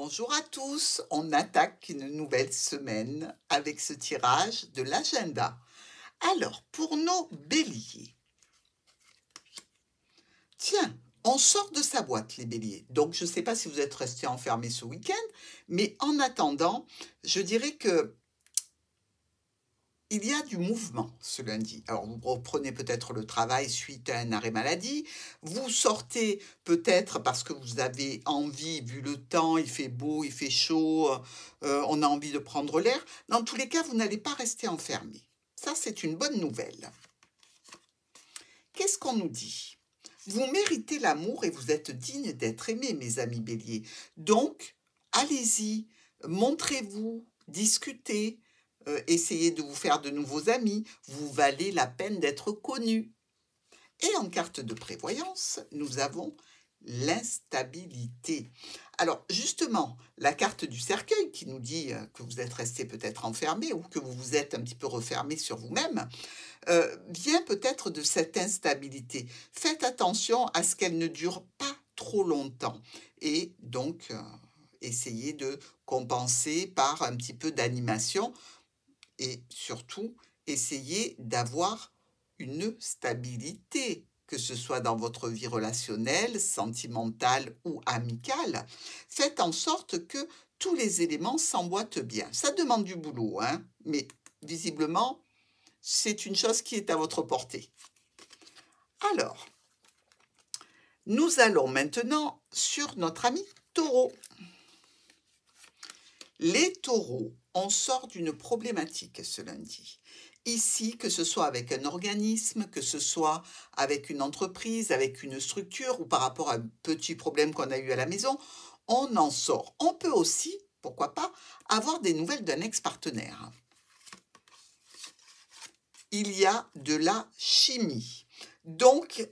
Bonjour à tous, on attaque une nouvelle semaine avec ce tirage de l'agenda. Alors, pour nos béliers, tiens, on sort de sa boîte les béliers. Donc, je ne sais pas si vous êtes restés enfermés ce week-end, mais en attendant, je dirais que il y a du mouvement ce lundi. Alors, vous reprenez peut-être le travail suite à un arrêt maladie. Vous sortez peut-être parce que vous avez envie, vu le temps, il fait beau, il fait chaud, on a envie de prendre l'air. Dans tous les cas, vous n'allez pas rester enfermé. Ça, c'est une bonne nouvelle. Qu'est-ce qu'on nous dit? Vous méritez l'amour et vous êtes digne d'être aimé, mes amis béliers. Donc, allez-y, montrez-vous, discutez. Essayez de vous faire de nouveaux amis, vous valez la peine d'être connu. Et en carte de prévoyance, nous avons l'instabilité. Alors justement, la carte du cercueil qui nous dit que vous êtes resté peut-être enfermé ou que vous vous êtes un petit peu refermé sur vous-même, vient peut-être de cette instabilité. Faites attention à ce qu'elle ne dure pas trop longtemps et donc essayez de compenser par un petit peu d'animation. Et surtout, essayez d'avoir une stabilité, que ce soit dans votre vie relationnelle, sentimentale ou amicale. Faites en sorte que tous les éléments s'emboîtent bien. Ça demande du boulot, hein, mais visiblement, c'est une chose qui est à votre portée. Alors, nous allons maintenant sur notre ami Taureau. Les taureaux, on sort d'une problématique ce lundi. Ici, que ce soit avec un organisme, que ce soit avec une entreprise, avec une structure ou par rapport à un petit problème qu'on a eu à la maison, on en sort. On peut aussi, pourquoi pas, avoir des nouvelles d'un ex-partenaire. Il y a de la chimie. Donc,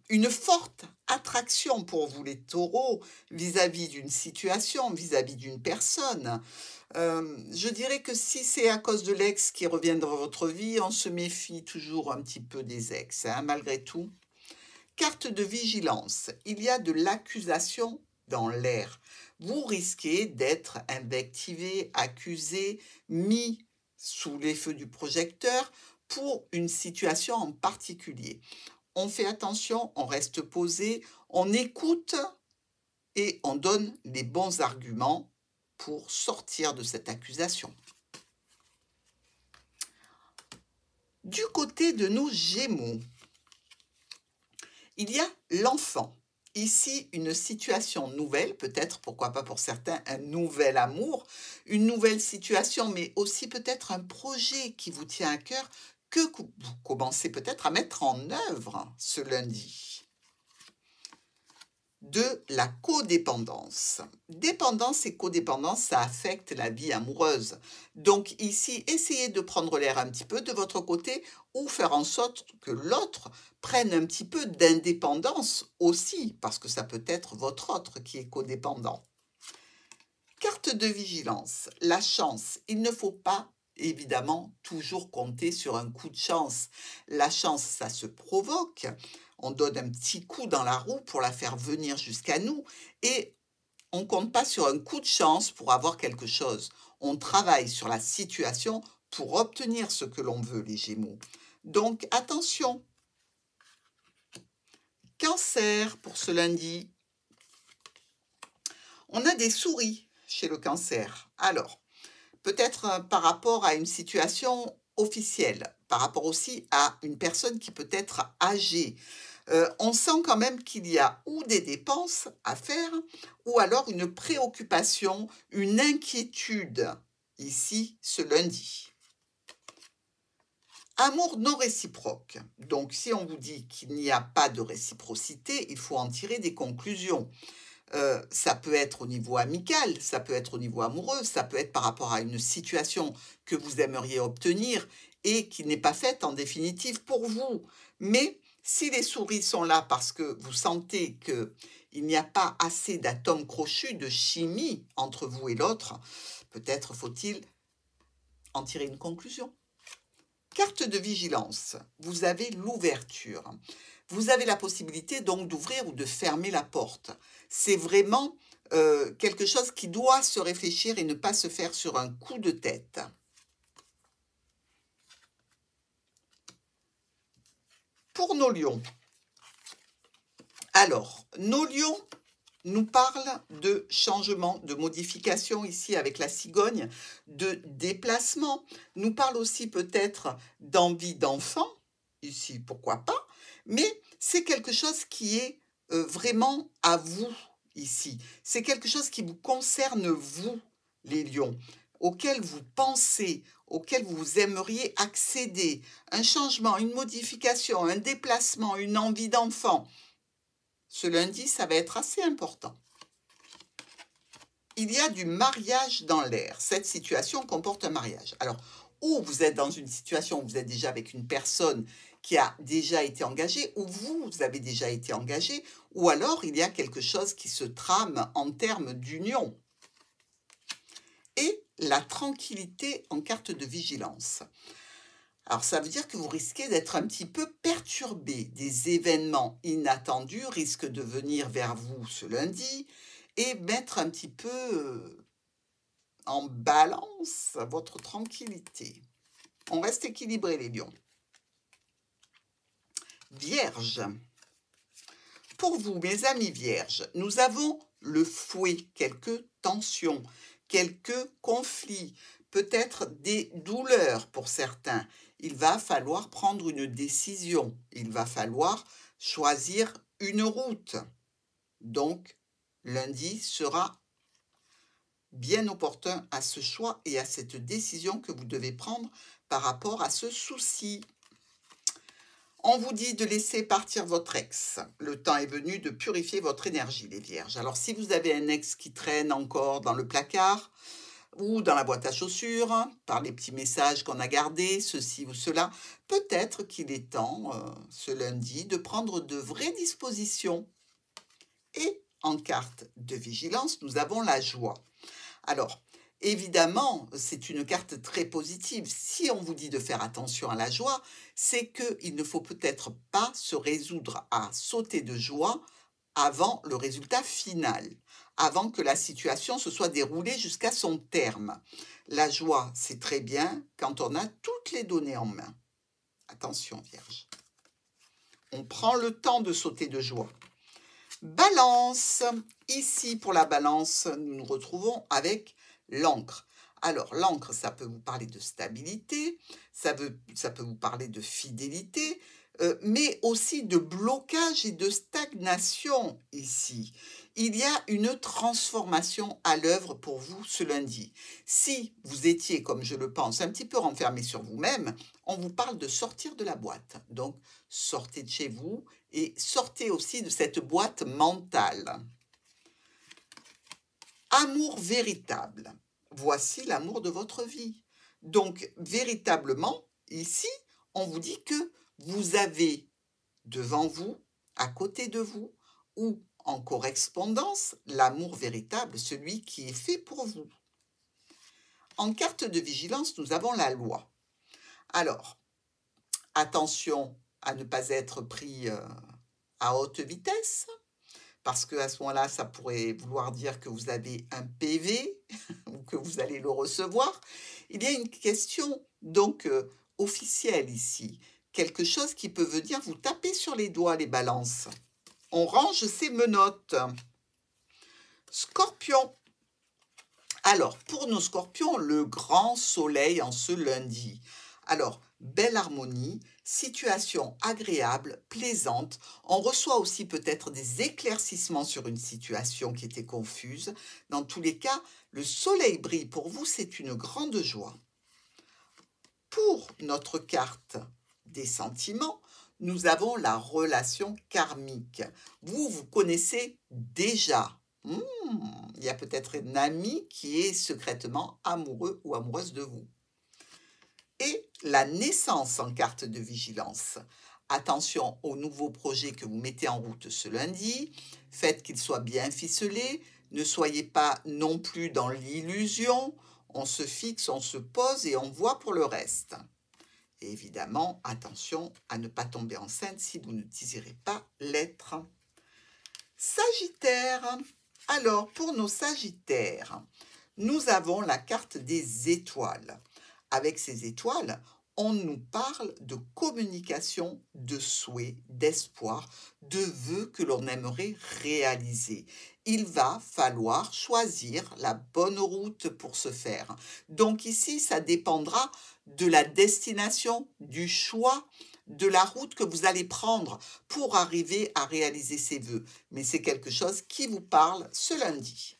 une forte attraction pour vous les taureaux vis-à-vis d'une situation, vis-à-vis d'une personne. Je dirais que si c'est à cause de l'ex qui revient dans votre vie, on se méfie toujours un petit peu des ex, hein, malgré tout. Carte de vigilance, il y a de l'accusation dans l'air. Vous risquez d'être invectivé, accusé, mis sous les feux du projecteur pour une situation en particulier. On fait attention, on reste posé, on écoute et on donne les bons arguments pour sortir de cette accusation. Du côté de nos Gémeaux, il y a l'enfant. Ici, une situation nouvelle, peut-être, pourquoi pas pour certains, un nouvel amour, une nouvelle situation, mais aussi peut-être un projet qui vous tient à cœur, que vous commencez peut-être à mettre en œuvre ce lundi. De la codépendance. Dépendance et codépendance, ça affecte la vie amoureuse. Donc ici, essayez de prendre l'air un petit peu de votre côté ou faire en sorte que l'autre prenne un petit peu d'indépendance aussi, parce que ça peut être votre autre qui est codépendant. Carte de vigilance, la chance. Il ne faut pas évidemment toujours compter sur un coup de chance. La chance, ça se provoque. On donne un petit coup dans la roue pour la faire venir jusqu'à nous et on ne compte pas sur un coup de chance pour avoir quelque chose. On travaille sur la situation pour obtenir ce que l'on veut, les Gémeaux. Donc, attention. Cancer pour ce lundi. On a des souris chez le Cancer. Alors, peut-être par rapport à une situation officielle, par rapport aussi à une personne qui peut être âgée. On sent quand même qu'il y a ou des dépenses à faire, ou alors une préoccupation, une inquiétude, ici, ce lundi. Amour non réciproque. Donc, si on vous dit qu'il n'y a pas de réciprocité, il faut en tirer des conclusions. Ça peut être au niveau amical, ça peut être au niveau amoureux, ça peut être par rapport à une situation que vous aimeriez obtenir et qui n'est pas faite en définitive pour vous. Mais si les souris sont là parce que vous sentez qu'il n'y a pas assez d'atomes crochus, de chimie entre vous et l'autre, peut-être faut-il en tirer une conclusion. Carte de vigilance, vous avez l'ouverture. Vous avez la possibilité donc d'ouvrir ou de fermer la porte. C'est vraiment quelque chose qui doit se réfléchir et ne pas se faire sur un coup de tête. Pour nos lions, alors, nos lions nous parlent de changement, de modification ici avec la cigogne, de déplacement, nous parle aussi peut-être d'envie d'enfant, ici pourquoi pas, mais c'est quelque chose qui est vraiment à vous ici. C'est quelque chose qui vous concerne vous, les lions, auquel vous pensez, auquel vous aimeriez accéder. Un changement, une modification, un déplacement, une envie d'enfant. Ce lundi, ça va être assez important. Il y a du mariage dans l'air. Cette situation comporte un mariage. Alors, ou vous êtes dans une situation où vous êtes déjà avec une personne qui a déjà été engagée, ou vous avez déjà été engagé, ou alors il y a quelque chose qui se trame en termes d'union. Et la tranquillité en carte de vigilance. Alors, ça veut dire que vous risquez d'être un petit peu perturbé. Des événements inattendus risquent de venir vers vous ce lundi et mettre un petit peu en balance votre tranquillité. On reste équilibré, les lions. Vierge. Pour vous, mes amis vierges, nous avons le fouet, quelques tensions, quelques conflits, peut-être des douleurs pour certains. Il va falloir prendre une décision, il va falloir choisir une route. Donc, lundi sera bien opportun à ce choix et à cette décision que vous devez prendre par rapport à ce souci. On vous dit de laisser partir votre ex. Le temps est venu de purifier votre énergie, les vierges. Alors, si vous avez un ex qui traîne encore dans le placard ou dans la boîte à chaussures, par les petits messages qu'on a gardés, ceci ou cela, peut-être qu'il est temps, ce lundi, de prendre de vraies dispositions. Et en carte de vigilance, nous avons la joie. Alors, évidemment, c'est une carte très positive. Si on vous dit de faire attention à la joie, c'est qu'il ne faut peut-être pas se résoudre à sauter de joie avant le résultat final, avant que la situation se soit déroulée jusqu'à son terme. La joie, c'est très bien quand on a toutes les données en main. Attention, Vierge. On prend le temps de sauter de joie. Balance. Ici, pour la balance, nous nous retrouvons avec l'encre. Alors, l'encre, ça peut vous parler de stabilité, ça peut vous parler de fidélité, mais aussi de blocage et de stagnation ici. Il y a une transformation à l'œuvre pour vous ce lundi. Si vous étiez, comme je le pense, un petit peu renfermé sur vous-même, on vous parle de sortir de la boîte. Donc, sortez de chez vous et sortez aussi de cette boîte mentale. Amour véritable. Voici l'amour de votre vie. Donc, véritablement, ici, on vous dit que vous avez devant vous, à côté de vous, ou en correspondance, l'amour véritable, celui qui est fait pour vous. En carte de vigilance, nous avons la loi. Alors, attention à ne pas être pris à haute vitesse, parce qu'à ce moment-là, ça pourrait vouloir dire que vous avez un PV ou que vous allez le recevoir. Il y a une question donc officielle ici, quelque chose qui peut venir vous taper sur les doigts, les balances. On range ses menottes. Scorpion. Alors, pour nos scorpions, le grand soleil en ce lundi. Alors, belle harmonie, situation agréable, plaisante. On reçoit aussi peut-être des éclaircissements sur une situation qui était confuse. Dans tous les cas, le soleil brille pour vous, c'est une grande joie. Pour notre carte des sentiments, nous avons la relation karmique. Vous connaissez déjà. Il y a peut-être un ami qui est secrètement amoureux ou amoureuse de vous. Et la naissance en carte de vigilance. Attention aux nouveaux projets que vous mettez en route ce lundi. Faites qu'ils soient bien ficelés. Ne soyez pas non plus dans l'illusion. On se fixe, on se pose et on voit pour le reste. Et évidemment, attention à ne pas tomber enceinte si vous ne désirez pas l'être. Sagittaire. Alors, pour nos Sagittaires, nous avons la carte des étoiles. Avec ces étoiles, on nous parle de communication, de souhaits, d'espoir, de vœux que l'on aimerait réaliser. Il va falloir choisir la bonne route pour ce faire. Donc ici, ça dépendra de la destination, du choix, de la route que vous allez prendre pour arriver à réaliser ces vœux. Mais c'est quelque chose qui vous parle ce lundi.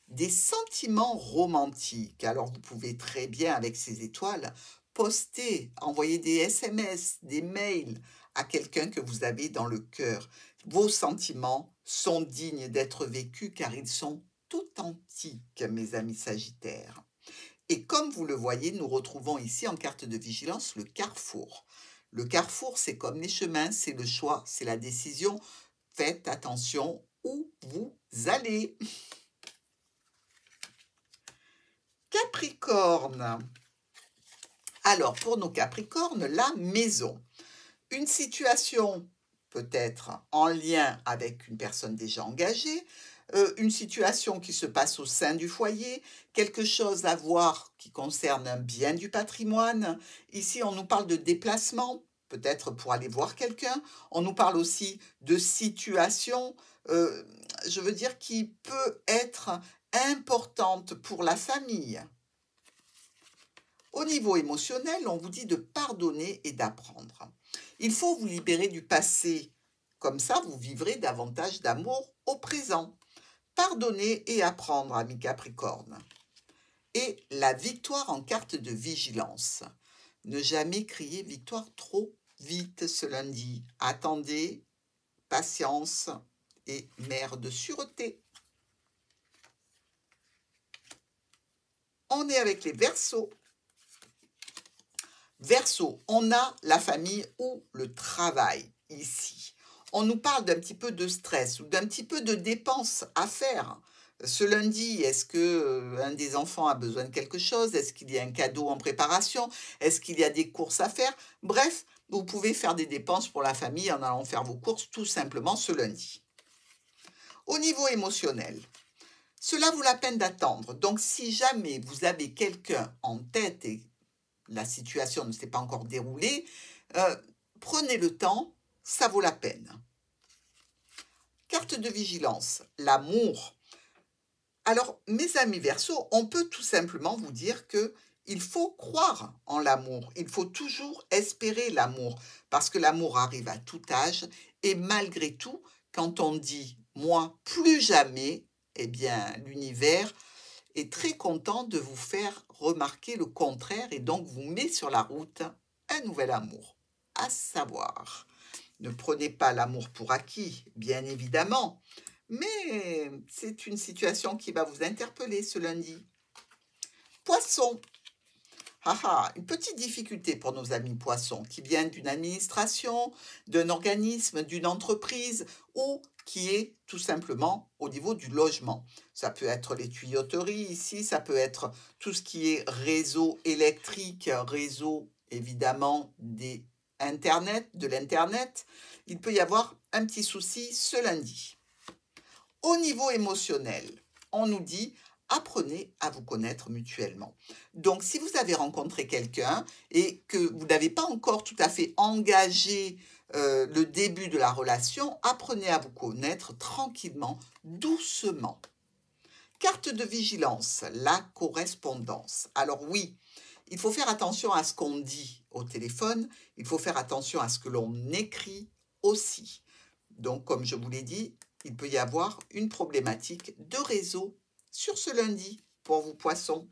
Des sentiments romantiques. Alors, vous pouvez très bien, avec ces étoiles, poster, envoyer des SMS, des mails à quelqu'un que vous avez dans le cœur. Vos sentiments sont dignes d'être vécus car ils sont authentiques, mes amis Sagittaires. Et comme vous le voyez, nous retrouvons ici en carte de vigilance le carrefour. Le carrefour, c'est comme les chemins, c'est le choix, c'est la décision. Faites attention où vous allez. Capricorne. Alors, pour nos Capricornes, la maison. Une situation peut-être en lien avec une personne déjà engagée, une situation qui se passe au sein du foyer, quelque chose à voir qui concerne un bien du patrimoine. Ici, on nous parle de déplacement, peut-être pour aller voir quelqu'un. On nous parle aussi de situation, je veux dire, qui peut être importante pour la famille. Au niveau émotionnel, on vous dit de pardonner et d'apprendre. Il faut vous libérer du passé. Comme ça, vous vivrez davantage d'amour au présent. Pardonner et apprendre, amis Capricorne. Et la victoire en carte de vigilance. Ne jamais crier victoire trop vite ce lundi. Attendez, patience et mère de sûreté. On est avec les Verseaux. Verseau, on a la famille ou le travail ici. On nous parle d'un petit peu de stress ou d'un petit peu de dépenses à faire. Ce lundi, est-ce que un des enfants a besoin de quelque chose? Est-ce qu'il y a un cadeau en préparation? Est-ce qu'il y a des courses à faire? Bref, vous pouvez faire des dépenses pour la famille en allant faire vos courses tout simplement ce lundi. Au niveau émotionnel, cela vaut la peine d'attendre. Donc, si jamais vous avez quelqu'un en tête et la situation ne s'est pas encore déroulée, prenez le temps, ça vaut la peine. Carte de vigilance, l'amour. Alors, mes amis Verseaux, on peut tout simplement vous dire que il faut croire en l'amour, il faut toujours espérer l'amour, parce que l'amour arrive à tout âge, et malgré tout, quand on dit « moi, plus jamais », eh bien, l'univers est très content de vous faire remarquer le contraire et donc vous met sur la route un nouvel amour. À savoir, ne prenez pas l'amour pour acquis, bien évidemment, mais c'est une situation qui va vous interpeller ce lundi. Poisson. Une petite difficulté pour nos amis poissons qui viennent d'une administration, d'un organisme, d'une entreprise ou qui est tout simplement au niveau du logement. Ça peut être les tuyauteries ici, ça peut être tout ce qui est réseau électrique, réseau évidemment de l'Internet. Il peut y avoir un petit souci ce lundi. Au niveau émotionnel, on nous dit apprenez à vous connaître mutuellement. Donc, si vous avez rencontré quelqu'un et que vous n'avez pas encore tout à fait engagé le début de la relation, apprenez à vous connaître tranquillement, doucement. Carte de vigilance, la correspondance. Alors oui, il faut faire attention à ce qu'on dit au téléphone, il faut faire attention à ce que l'on écrit aussi. Donc, comme je vous l'ai dit, il peut y avoir une problématique de réseau sur ce lundi pour vous poissons.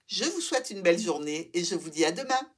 Je vous souhaite une belle journée et je vous dis à demain.